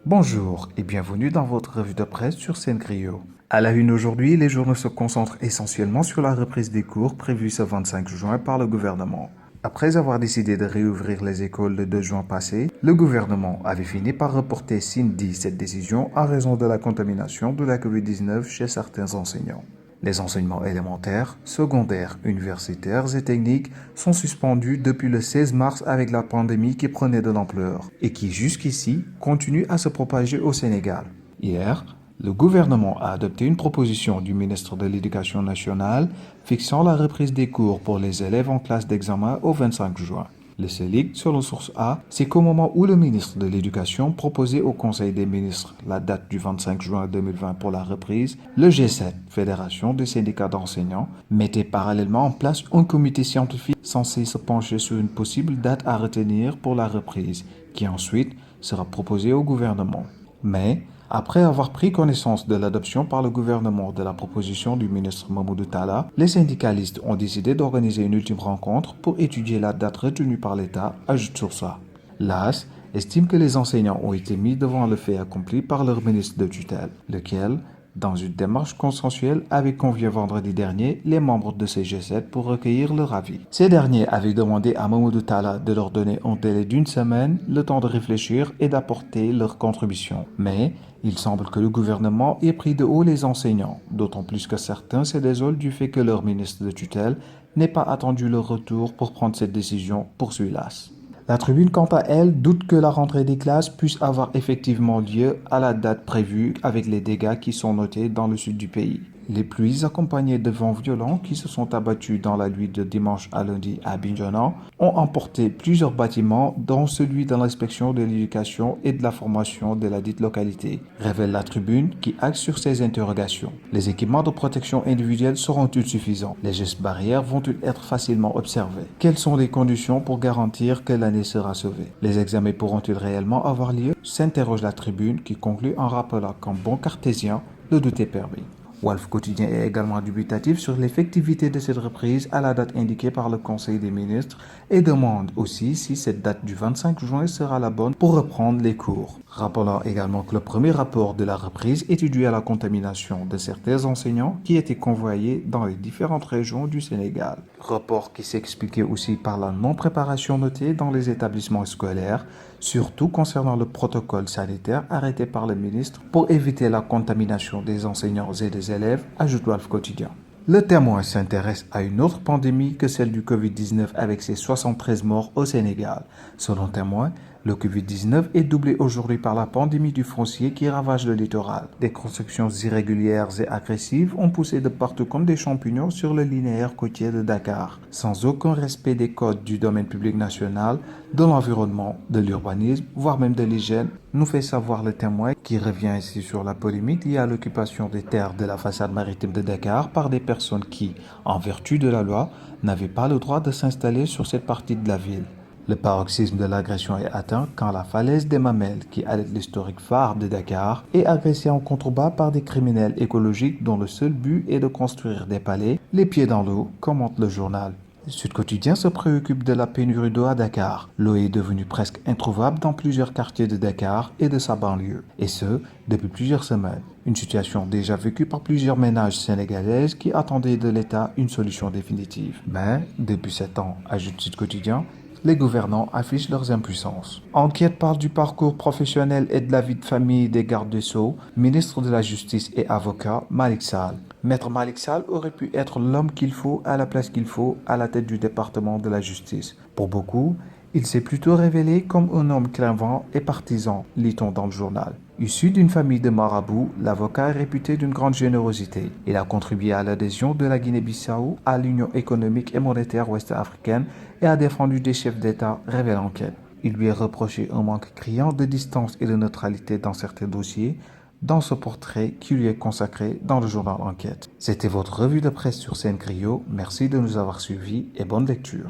Bonjour et bienvenue dans votre revue de presse sur Seine-Griot. À la une aujourd'hui, les journaux se concentrent essentiellement sur la reprise des cours prévue ce 25 juin par le gouvernement. Après avoir décidé de réouvrir les écoles le 2 juin passé, le gouvernement avait fini par reporter samedi cette décision en raison de la contamination de la COVID-19 chez certains enseignants. Les enseignements élémentaires, secondaires, universitaires et techniques sont suspendus depuis le 16 mars avec la pandémie qui prenait de l'ampleur et qui jusqu'ici continue à se propager au Sénégal. Hier, le gouvernement a adopté une proposition du ministre de l'Éducation nationale fixant la reprise des cours pour les élèves en classe d'examen au 25 juin. Le CELIC, selon Source A, c'est qu'au moment où le ministre de l'Éducation proposait au Conseil des ministres la date du 25 juin 2020 pour la reprise, le G7, Fédération des syndicats d'enseignants, mettait parallèlement en place un comité scientifique censé se pencher sur une possible date à retenir pour la reprise, qui ensuite sera proposée au gouvernement. Mais, après avoir pris connaissance de l'adoption par le gouvernement de la proposition du ministre Mamoudou Talla, les syndicalistes ont décidé d'organiser une ultime rencontre pour étudier la date retenue par l'État, ajoute Source A. L'AS estime que les enseignants ont été mis devant le fait accompli par leur ministre de tutelle, lequel, dans une démarche consensuelle, avait convié vendredi dernier les membres de ces G7 pour recueillir leur avis. Ces derniers avaient demandé à Mamoudou Talla de leur donner un délai d'une semaine, le temps de réfléchir et d'apporter leur contribution. Mais il semble que le gouvernement ait pris de haut les enseignants, d'autant plus que certains se désolent du fait que leur ministre de tutelle n'ait pas attendu leur retour pour prendre cette décision, poursuit l'AS. La Tribune, quant à elle, doute que la rentrée des classes puisse avoir effectivement lieu à la date prévue avec les dégâts qui sont notés dans le sud du pays. Les pluies accompagnées de vents violents qui se sont abattus dans la nuit de dimanche à lundi à Bignona ont emporté plusieurs bâtiments, dont celui de l'inspection de l'éducation et de la formation de la dite localité, révèle la Tribune qui axe sur ces interrogations. Les équipements de protection individuelle seront-ils suffisants? Les gestes barrières vont-ils être facilement observés? Quelles sont les conditions pour garantir que l'année sera sauvée? Les examens pourront-ils réellement avoir lieu? S'interroge la Tribune qui conclut en rappelant qu'en bon cartésien, le doute est permis. Walf Quotidien est également dubitatif sur l'effectivité de cette reprise à la date indiquée par le Conseil des ministres et demande aussi si cette date du 25 juin sera la bonne pour reprendre les cours. Rappelant également que le premier rapport de la reprise étudiait la contamination de certains enseignants qui étaient convoyés dans les différentes régions du Sénégal. Rapport qui s'expliquait aussi par la non-préparation notée dans les établissements scolaires, surtout concernant le protocole sanitaire arrêté par le ministre pour éviter la contamination des enseignants et des élèves, ajoute Walf Quotidien. Le Témoin s'intéresse à une autre pandémie que celle du Covid-19 avec ses 73 morts au Sénégal. Selon Témoin, le Covid-19 est doublé aujourd'hui par la pandémie du foncier qui ravage le littoral. Des constructions irrégulières et agressives ont poussé de partout comme des champignons sur le linéaire côtier de Dakar, sans aucun respect des codes du domaine public national, de l'environnement, de l'urbanisme, voire même de l'hygiène, nous fait savoir le Témoin qui revient ici sur la polémique liée à l'occupation des terres de la façade maritime de Dakar par des personnes qui, en vertu de la loi, n'avaient pas le droit de s'installer sur cette partie de la ville. Le paroxysme de l'agression est atteint quand la falaise des Mamelles, qui allait l'historique phare de Dakar, est agressée en contrebas par des criminels écologiques dont le seul but est de construire des palais, les pieds dans l'eau, commente le journal. Sud Quotidien se préoccupe de la pénurie d'eau à Dakar. L'eau est devenue presque introuvable dans plusieurs quartiers de Dakar et de sa banlieue, et ce, depuis plusieurs semaines. Une situation déjà vécue par plusieurs ménages sénégalaises qui attendaient de l'État une solution définitive. Mais, depuis 7 ans, ajoute Sud Quotidien, les gouvernants affichent leurs impuissances. Enquête parle du parcours professionnel et de la vie de famille des gardes des Sceaux, ministre de la Justice et avocat Malick Sall. Maître Malick Sall aurait pu être l'homme qu'il faut à la place qu'il faut à la tête du département de la justice. Pour beaucoup, il s'est plutôt révélé comme un homme clinquant et partisan, lit-on dans le journal. Issu d'une famille de marabouts, l'avocat est réputé d'une grande générosité. Il a contribué à l'adhésion de la Guinée-Bissau à l'Union économique et monétaire ouest-africaine et a défendu des chefs d'État, révèle l'enquête. Il lui est reproché un manque criant de distance et de neutralité dans certains dossiers, dans ce portrait qui lui est consacré dans le journal Enquête. C'était votre revue de presse sur Seine-Griot. Merci de nous avoir suivis et bonne lecture.